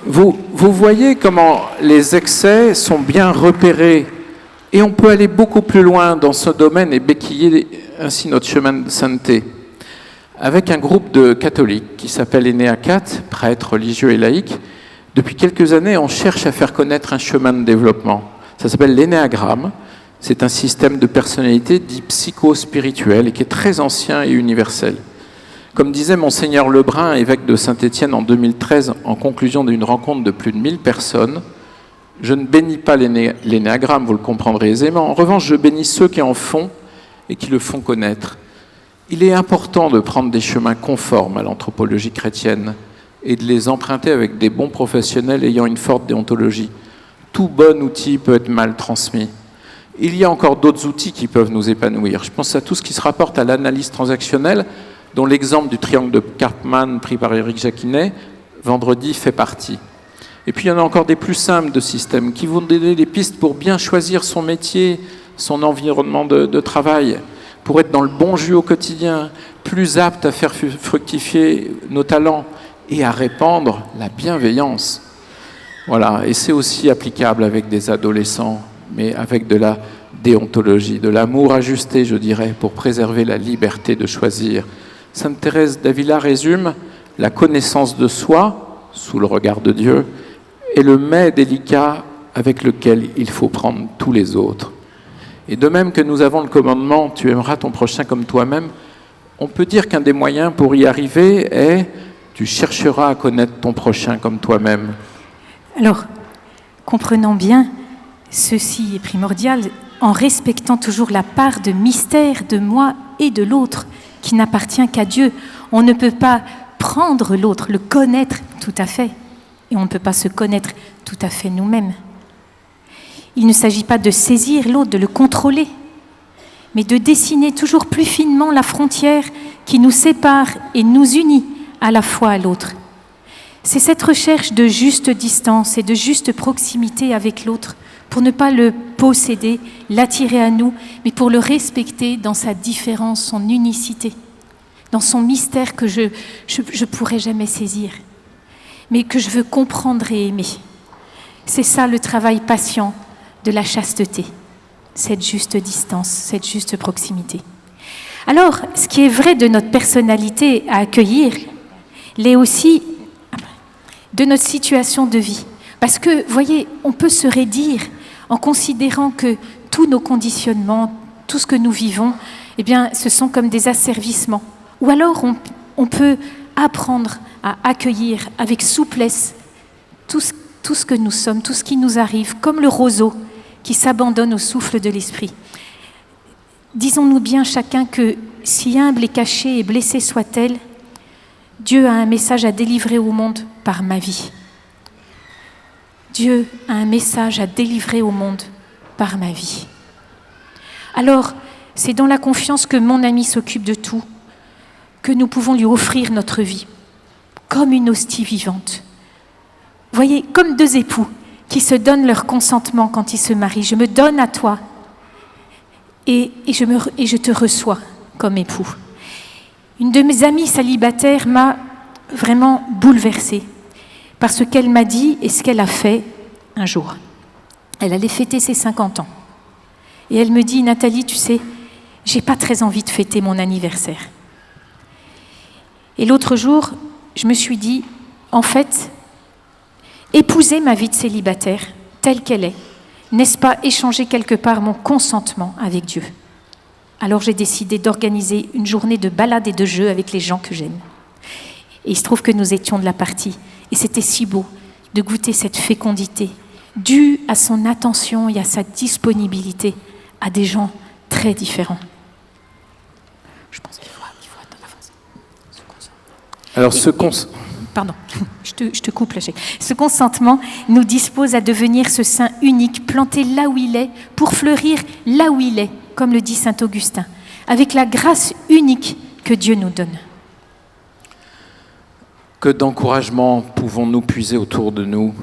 Vous voyez comment les excès sont bien repérés et on peut aller beaucoup plus loin dans ce domaine et béquiller ainsi notre chemin de sainteté. Avec un groupe de catholiques qui s'appelle Enea 4, prêtres religieux et laïcs, depuis quelques années, on cherche à faire connaître un chemin de développement. Ça s'appelle l'énéagramme. C'est un système de personnalité dit psycho-spirituel et qui est très ancien et universel. Comme disait Monseigneur Lebrun, évêque de Saint-Étienne en 2013, en conclusion d'une rencontre de plus de 1000 personnes, « Je ne bénis pas l'énéagramme, vous le comprendrez aisément. En revanche, je bénis ceux qui en font et qui le font connaître. Il est important de prendre des chemins conformes à l'anthropologie chrétienne et de les emprunter avec des bons professionnels ayant une forte déontologie. Tout bon outil peut être mal transmis. Il y a encore d'autres outils qui peuvent nous épanouir. Je pense à tout ce qui se rapporte à l'analyse transactionnelle, dont l'exemple du triangle de Karpman pris par Éric Jacquinet, vendredi, fait partie. Et puis il y en a encore des plus simples de systèmes qui vont donner des pistes pour bien choisir son métier, son environnement de travail, pour être dans le bon jus au quotidien, plus apte à faire fructifier nos talents et à répandre la bienveillance. Voilà, et c'est aussi applicable avec des adolescents, mais avec de la déontologie, de l'amour ajusté, je dirais, pour préserver la liberté de choisir. Sainte Thérèse d'Avila résume la connaissance de soi, sous le regard de Dieu, et le mets délicat avec lequel il faut prendre tous les autres. Et de même que nous avons le commandement « Tu aimeras ton prochain comme toi-même », on peut dire qu'un des moyens pour y arriver est « Tu chercheras à connaître ton prochain comme toi-même ». Alors, comprenons bien, ceci est primordial, en respectant toujours la part de mystère de moi et de l'autre, qui n'appartient qu'à Dieu. On ne peut pas prendre l'autre, le connaître tout à fait, et on ne peut pas se connaître tout à fait nous-mêmes. Il ne s'agit pas de saisir l'autre, de le contrôler, mais de dessiner toujours plus finement la frontière qui nous sépare et nous unit à la fois à l'autre. C'est cette recherche de juste distance et de juste proximité avec l'autre pour ne pas le posséder, l'attirer à nous, mais pour le respecter dans sa différence, son unicité, dans son mystère que je pourrais jamais saisir, mais que je veux comprendre et aimer. C'est ça le travail patient de la chasteté, cette juste distance, cette juste proximité. Alors, ce qui est vrai de notre personnalité à accueillir, l'est aussi de notre situation de vie. Parce que, voyez, on peut se raidir en considérant que tous nos conditionnements, tout ce que nous vivons, eh bien, ce sont comme des asservissements. Ou alors, on peut apprendre à accueillir avec souplesse tout ce que nous sommes, tout ce qui nous arrive, comme le roseau qui s'abandonne au souffle de l'esprit. Disons-nous bien chacun que, si humble et cachée et blessée soit-elle, Dieu a un message à délivrer au monde par ma vie. Dieu a un message à délivrer au monde par ma vie. Alors, c'est dans la confiance que mon ami s'occupe de tout, que nous pouvons lui offrir notre vie, comme une hostie vivante. Voyez, comme deux époux qui se donnent leur consentement quand ils se marient. Je me donne à toi et je te reçois comme époux. Une de mes amies célibataires m'a vraiment bouleversée par ce qu'elle m'a dit et ce qu'elle a fait un jour. Elle allait fêter ses 50 ans. Et elle me dit, Nathalie, tu sais, j'ai pas très envie de fêter mon anniversaire. Et l'autre jour, je me suis dit, en fait, épouser ma vie de célibataire telle qu'elle est, n'est-ce pas échanger quelque part mon consentement avec Dieu? Alors j'ai décidé d'organiser une journée de balade et de jeux avec les gens que j'aime. Et il se trouve que nous étions de la partie. Et c'était si beau de goûter cette fécondité, due à son attention et à sa disponibilité à des gens très différents. Je pense qu'il faut avancer. Alors Pardon, je te coupe là. Ce consentement nous dispose à devenir ce saint unique, planté là où il est, pour fleurir là où il est, comme le dit saint Augustin, avec la grâce unique que Dieu nous donne. Que d'encouragement pouvons-nous puiser autour de nous,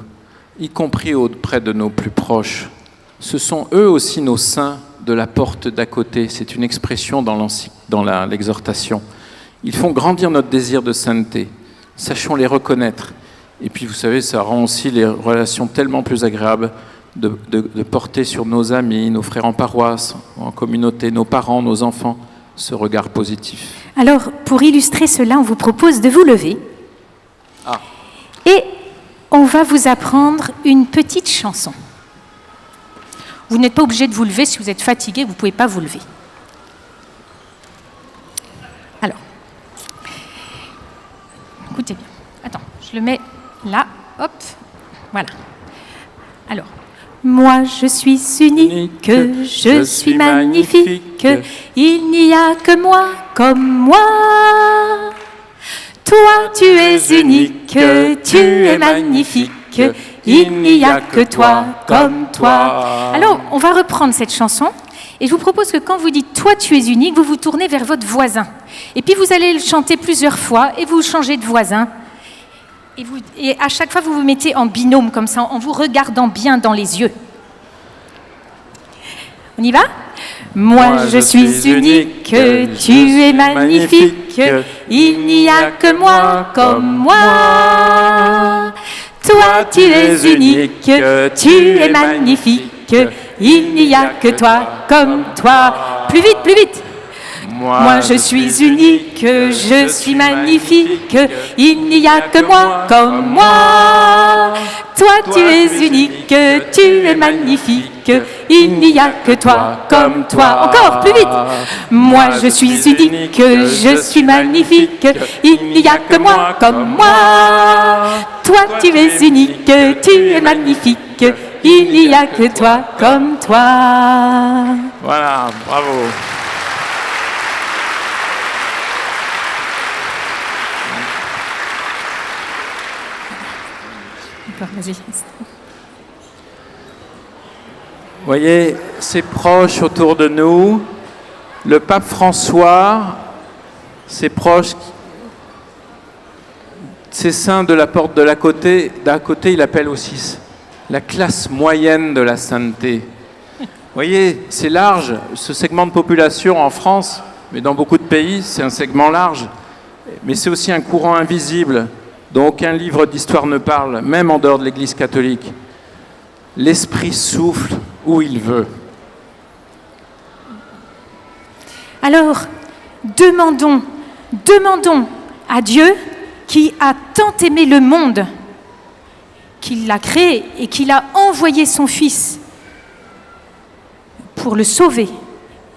y compris auprès de nos plus proches. Ce sont eux aussi nos saints de la porte d'à côté. C'est une expression dans l'exhortation. Ils font grandir notre désir de sainteté. Sachons les reconnaître. Et puis, vous savez, ça rend aussi les relations tellement plus agréables de porter sur nos amis, nos frères en paroisse, en communauté, nos parents, nos enfants, ce regard positif. Alors, pour illustrer cela, on vous propose de vous lever. Et on va vous apprendre une petite chanson. Vous n'êtes pas obligé de vous lever. Si vous êtes fatigué, vous ne pouvez pas vous lever. Alors, écoutez bien. Attends, je le mets là. Hop, voilà. Alors, moi je suis unique, je suis magnifique. Il n'y a que moi comme moi. Toi, tu es unique, tu es magnifique. Il n'y a que toi comme toi. Alors, on va reprendre cette chanson Et je vous propose que quand vous dites « toi tu es unique », vous vous tournez vers votre voisin. Et puis vous allez le chanter plusieurs fois et vous changez de voisin. Et à chaque fois, vous vous mettez en binôme comme ça, en vous regardant bien dans les yeux. On y va ? Moi je suis unique, tu es magnifique, il n'y a que moi comme moi. Toi tu es unique, tu es magnifique, il n'y a que toi comme toi. Plus vite, plus vite. Moi je suis unique, je suis magnifique, il n'y a que moi comme moi. Toi tu es unique, tu es magnifique, il n'y a que toi comme toi. Encore plus vite. Moi je suis unique, je suis magnifique, il n'y a que moi comme moi. Toi tu es unique, tu es magnifique, il n'y a que toi comme toi. Voilà, bravo. Vas-y. Vous voyez, c'est proche autour de nous. Le pape François, c'est proche. Ces saints de la porte de d'à côté, il appelle aussi la classe moyenne de la sainteté. Vous voyez, c'est large, ce segment de population en France, mais dans beaucoup de pays, c'est un segment large. Mais c'est aussi un courant invisible dont aucun livre d'histoire ne parle, même en dehors de l'Église catholique. L'Esprit souffle où il veut. Alors, demandons à Dieu qui a tant aimé le monde, qu'il l'a créé et qu'il a envoyé son Fils pour le sauver.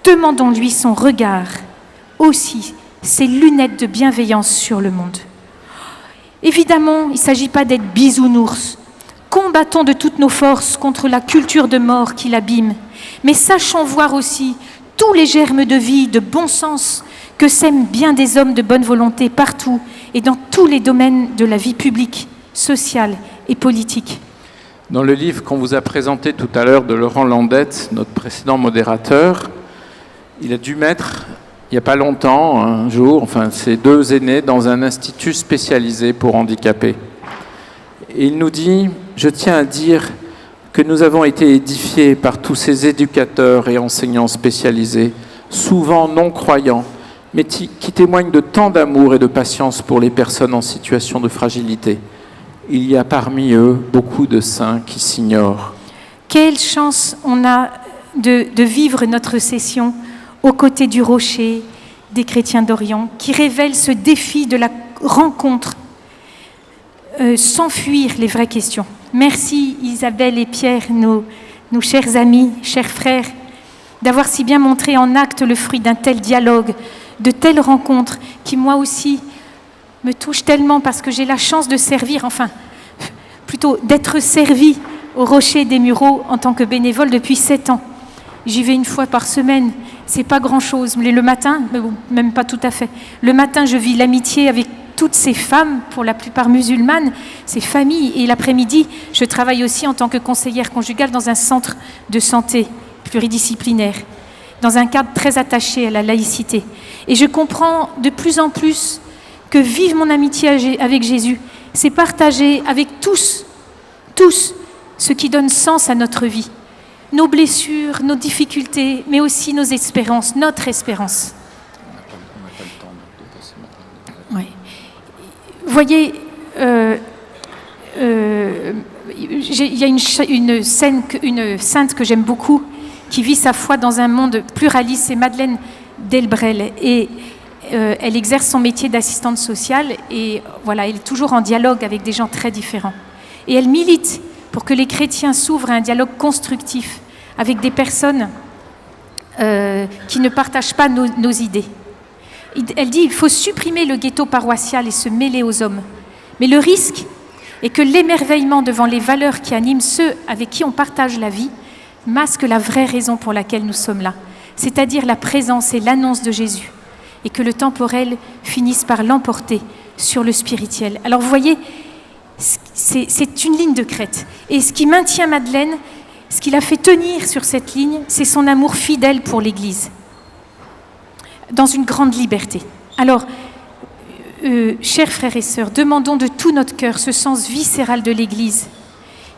Demandons-lui son regard, aussi ses lunettes de bienveillance sur le monde. Évidemment, il ne s'agit pas d'être bisounours. Combattons de toutes nos forces contre la culture de mort qui l'abîme, mais sachons voir aussi tous les germes de vie, de bon sens que sèment bien des hommes de bonne volonté partout et dans tous les domaines de la vie publique, sociale et politique. Dans le livre qu'on vous a présenté tout à l'heure de Laurent Landette, notre précédent modérateur, il a dû mettre, il n'y a pas longtemps, un jour, ces deux aînés dans un institut spécialisé pour handicapés. Et il nous dit, je tiens à dire que nous avons été édifiés par tous ces éducateurs et enseignants spécialisés, souvent non-croyants, mais qui témoignent de tant d'amour et de patience pour les personnes en situation de fragilité. Il y a parmi eux beaucoup de saints qui s'ignorent. Quelle chance on a de vivre notre session aux côtés du rocher des chrétiens d'Orient, qui révèle ce défi de la rencontre sans fuir les vraies questions. Merci Isabelle et Pierre, nos chers amis, chers frères, d'avoir si bien montré en acte le fruit d'un tel dialogue, de telles rencontres qui moi aussi me touchent tellement parce que j'ai la chance de servir, plutôt d'être servie au Rocher des Mureaux en tant que bénévole depuis 7 ans. J'y vais une fois par semaine, c'est pas grand-chose, mais le matin, même pas tout à fait. Le matin, je vis l'amitié avec toutes ces femmes, pour la plupart musulmanes, ces familles. Et l'après-midi, je travaille aussi en tant que conseillère conjugale dans un centre de santé pluridisciplinaire, dans un cadre très attaché à la laïcité. Et je comprends de plus en plus que vivre mon amitié avec Jésus, c'est partager avec tous, ce qui donne sens à notre vie. Nos blessures, nos difficultés, mais aussi nos espérances, notre espérance. Oui. Vous voyez, il y a une sainte que j'aime beaucoup, qui vit sa foi dans un monde pluraliste, c'est Madeleine Delbrel. Et elle exerce son métier d'assistante sociale et voilà, elle est toujours en dialogue avec des gens très différents. Et elle milite pour que les chrétiens s'ouvrent à un dialogue constructif avec des personnes qui ne partagent pas nos idées. Elle dit qu'il faut supprimer le ghetto paroissial et se mêler aux hommes. Mais le risque est que l'émerveillement devant les valeurs qui animent ceux avec qui on partage la vie masque la vraie raison pour laquelle nous sommes là, c'est-à-dire la présence et l'annonce de Jésus, et que le temporel finisse par l'emporter sur le spirituel. Alors vous voyez, c'est une ligne de crête. Et ce qui maintient Madeleine, ce qui l'a fait tenir sur cette ligne, c'est son amour fidèle pour l'Église, dans une grande liberté. Alors, chers frères et sœurs, demandons de tout notre cœur ce sens viscéral de l'Église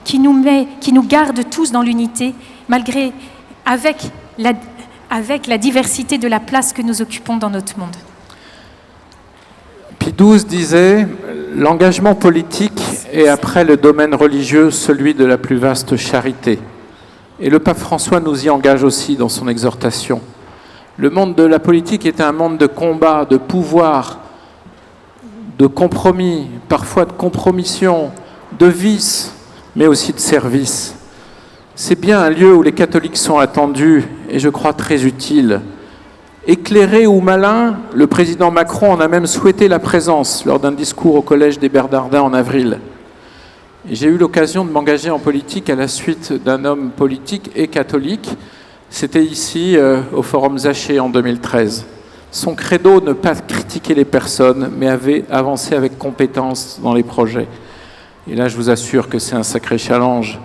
qui nous garde tous dans l'unité, avec la diversité de la place que nous occupons dans notre monde. Pie XII disait « L'engagement politique est après le domaine religieux celui de la plus vaste charité ». Et le pape François nous y engage aussi dans son exhortation. Le monde de la politique est un monde de combat, de pouvoir, de compromis, parfois de compromission, de vice, mais aussi de service. C'est bien un lieu où les catholiques sont attendus et je crois très utiles. Éclairé ou malin, le président Macron en a même souhaité la présence lors d'un discours au Collège des Bernardins en avril. Et j'ai eu l'occasion de m'engager en politique à la suite d'un homme politique et catholique. C'était ici, au Forum Zaché en 2013. Son credo, ne pas critiquer les personnes, mais avancer avec compétence dans les projets. Et là, je vous assure que c'est un sacré challenge.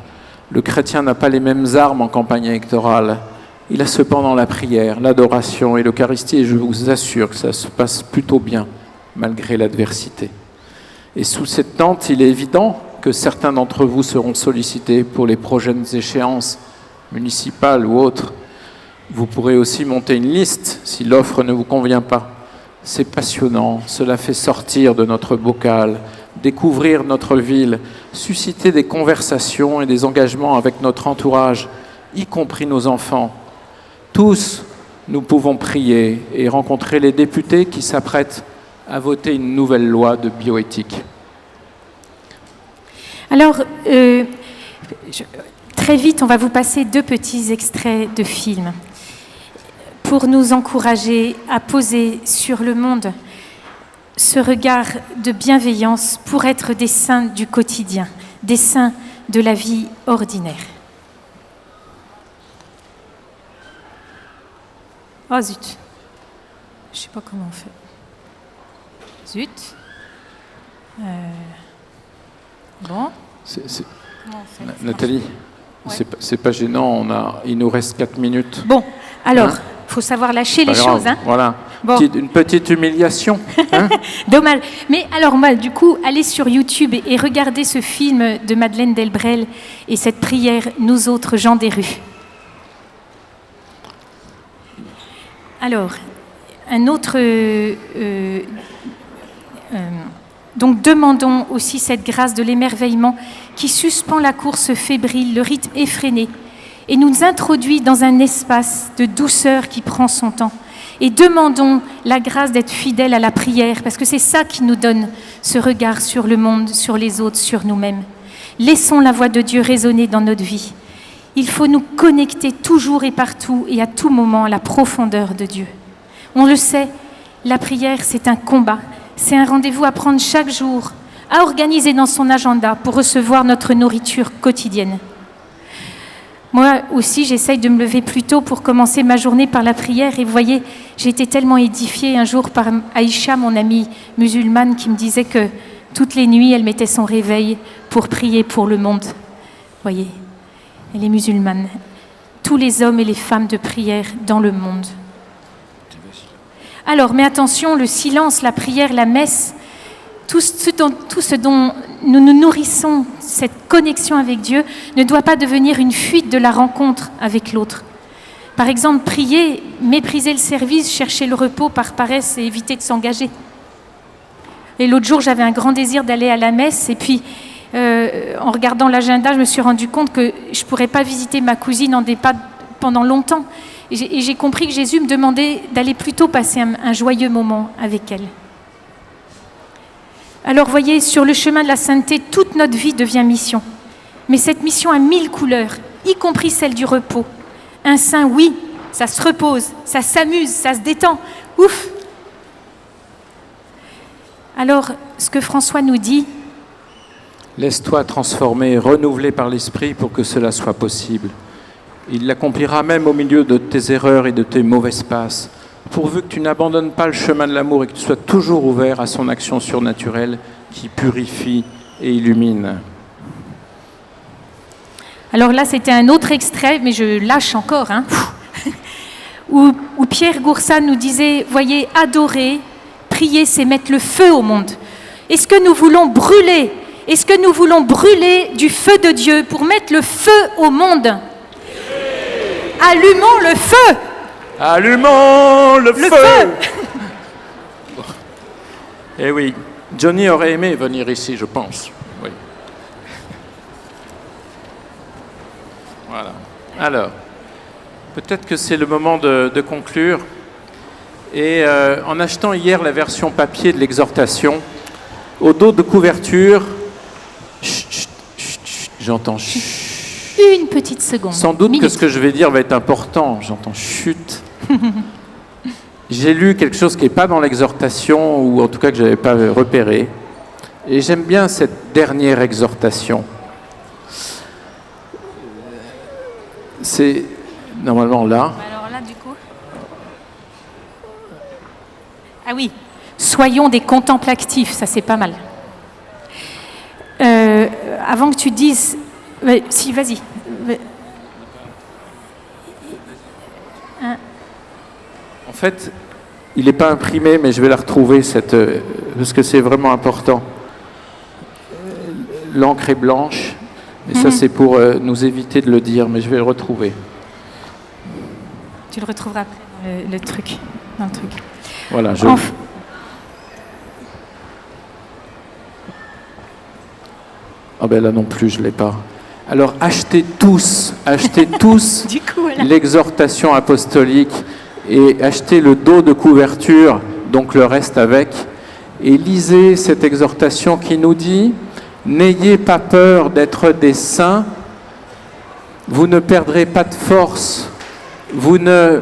Le chrétien n'a pas les mêmes armes en campagne électorale. Il a cependant la prière, l'adoration et l'Eucharistie, et je vous assure que ça se passe plutôt bien, malgré l'adversité. Et sous cette tente, il est évident que certains d'entre vous seront sollicités pour les prochaines échéances municipales ou autres. Vous pourrez aussi monter une liste si l'offre ne vous convient pas. C'est passionnant, cela fait sortir de notre bocal, découvrir notre ville, susciter des conversations et des engagements avec notre entourage, y compris nos enfants. Tous, nous pouvons prier et rencontrer les députés qui s'apprêtent à voter une nouvelle loi de bioéthique. Alors, très vite, on va vous passer 2 petits extraits de films pour nous encourager à poser sur le monde ce regard de bienveillance pour être des saints du quotidien, des saints de la vie ordinaire. Oh zut, je ne sais pas comment on fait. Zut. Bon. Comment on fait, Nathalie, ouais. c'est pas gênant, il nous reste 4 minutes. Bon, alors, il faut savoir lâcher les choses. Hein. Voilà, bon. Une petite humiliation. Hein. Dommage. Mais alors, moi, du coup, allez sur YouTube et regardez ce film de Madeleine Delbrel et cette prière « Nous autres gens des rues ». Alors, un autre... donc, demandons aussi cette grâce de l'émerveillement qui suspend la course fébrile, le rythme effréné, et nous introduit dans un espace de douceur qui prend son temps. Et demandons la grâce d'être fidèles à la prière, parce que c'est ça qui nous donne ce regard sur le monde, sur les autres, sur nous-mêmes. Laissons la voix de Dieu résonner dans notre vie. Il faut nous connecter toujours et partout et à tout moment à la profondeur de Dieu. On le sait, la prière, c'est un combat. C'est un rendez-vous à prendre chaque jour, à organiser dans son agenda pour recevoir notre nourriture quotidienne. Moi aussi, j'essaye de me lever plus tôt pour commencer ma journée par la prière. Et vous voyez, j'ai été tellement édifiée un jour par Aïcha, mon amie musulmane, qui me disait que toutes les nuits, elle mettait son réveil pour prier pour le monde. Vous voyez, elle est musulmane. Tous les hommes et les femmes de prière dans le monde. Alors, mais attention, le silence, la prière, la messe, tout ce dont nous nous nourrissons, cette connexion avec Dieu, ne doit pas devenir une fuite de la rencontre avec l'autre. Par exemple, prier, mépriser le service, chercher le repos par paresse et éviter de s'engager. Et l'autre jour, j'avais un grand désir d'aller à la messe et puis, en regardant l'agenda, je me suis rendu compte que je ne pourrais pas visiter ma cousine en EHPAD pendant longtemps. Et j'ai compris que Jésus me demandait d'aller plutôt passer un joyeux moment avec elle. Alors, voyez, sur le chemin de la sainteté, toute notre vie devient mission. Mais cette mission a 1000 couleurs, y compris celle du repos. Un saint, oui, ça se repose, ça s'amuse, ça se détend. Ouf! Alors, ce que François nous dit... Laisse-toi transformer, renouveler par l'Esprit pour que cela soit possible. Il l'accomplira même au milieu de tes erreurs et de tes mauvaises passes, pourvu que tu n'abandonnes pas le chemin de l'amour et que tu sois toujours ouvert à son action surnaturelle qui purifie et illumine. Alors là, c'était un autre extrait, mais je lâche encore, hein, où Pierre Goursat nous disait, voyez, adorer, prier, c'est mettre le feu au monde. Est-ce que nous voulons brûler? Est-ce que nous voulons brûler du feu de Dieu pour mettre le feu au monde? Allumons le feu! Allumons le feu! Feu. Eh oui, Johnny aurait aimé venir ici, je pense. Oui. Voilà. Alors, peut-être que c'est le moment de conclure. Et en achetant hier la version papier de l'exhortation, au dos de couverture, j'entends chut. Une petite seconde. Sans doute que ce que je vais dire va être important. J'entends chut. J'ai lu quelque chose qui n'est pas dans l'exhortation, ou en tout cas que je n'avais pas repéré. Et j'aime bien cette dernière exhortation. C'est normalement là. Alors là, du coup. Ah oui, soyons des contemplatifs, ça c'est pas mal. Avant que tu dises. Si, vas-y. En fait, il n'est pas imprimé, mais je vais la retrouver, parce que c'est vraiment important. L'encre est blanche, et ça c'est pour nous éviter de le dire, mais je vais le retrouver. Tu le retrouveras après dans le truc. Voilà, Ah ben là non plus, je ne l'ai pas. Alors achetez tous Du coup, voilà. l'exhortation apostolique et achetez le dos de couverture, donc le reste avec, et lisez cette exhortation qui nous dit « N'ayez pas peur d'être des saints, vous ne perdrez pas de force, vous ne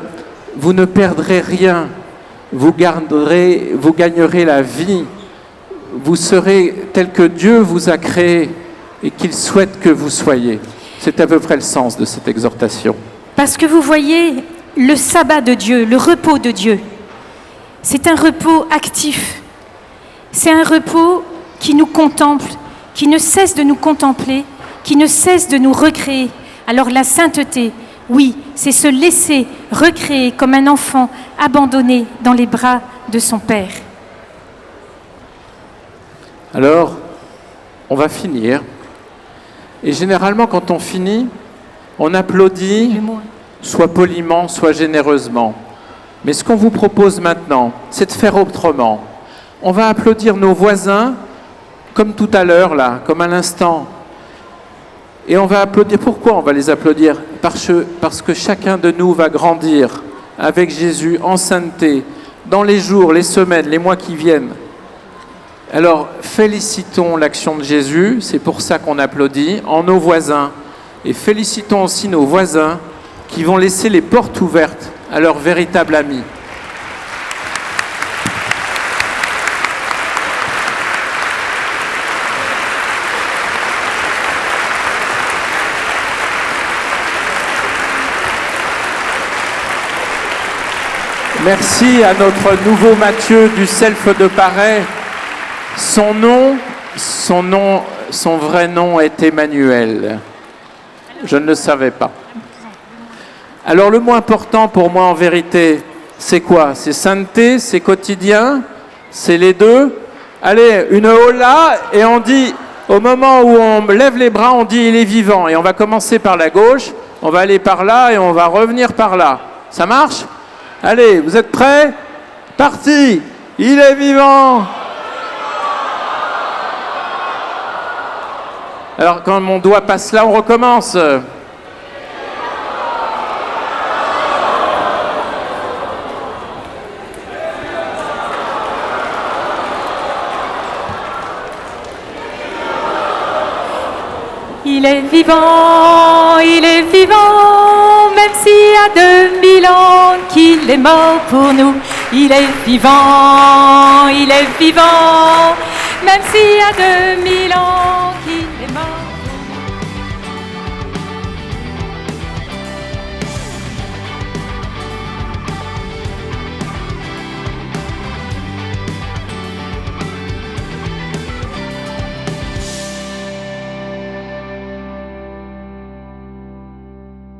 perdrez rien, vous gagnerez la vie, vous serez tel que Dieu vous a créé et qu'il souhaite que vous soyez. » C'est à peu près le sens de cette exhortation. Parce que vous voyez, le sabbat de Dieu, le repos de Dieu, c'est un repos actif. C'est un repos qui nous contemple, qui ne cesse de nous contempler, qui ne cesse de nous recréer. Alors la sainteté, oui, c'est se laisser recréer comme un enfant abandonné dans les bras de son Père. Alors, on va finir. Et généralement, quand on finit, on applaudit, soit poliment, soit généreusement. Mais ce qu'on vous propose maintenant, c'est de faire autrement. On va applaudir nos voisins, comme tout à l'heure, là, comme à l'instant. Et on va applaudir. Pourquoi on va les applaudir? Parce que chacun de nous va grandir avec Jésus en sainteté, dans les jours, les semaines, les mois qui viennent. Alors, félicitons l'action de Jésus, c'est pour ça qu'on applaudit, en nos voisins. Et félicitons aussi nos voisins qui vont laisser les portes ouvertes à leur véritable ami. Merci à notre nouveau Mathieu du Self de Paray. Son vrai nom est Emmanuel. Je ne le savais pas. Alors le mot important pour moi en vérité, c'est quoi? C'est sainteté, c'est quotidien, c'est les deux. Allez, une hola et on dit, au moment où on lève les bras, on dit il est vivant. Et on va commencer par la gauche, on va aller par là et on va revenir par là. Ça marche? Allez, vous êtes prêts? Parti! Il est vivant! Alors, quand mon doigt passe là, on recommence. Il est vivant, même s'il y a 2000 ans qu'il est mort pour nous. Il est vivant, même s'il y a 2000 ans.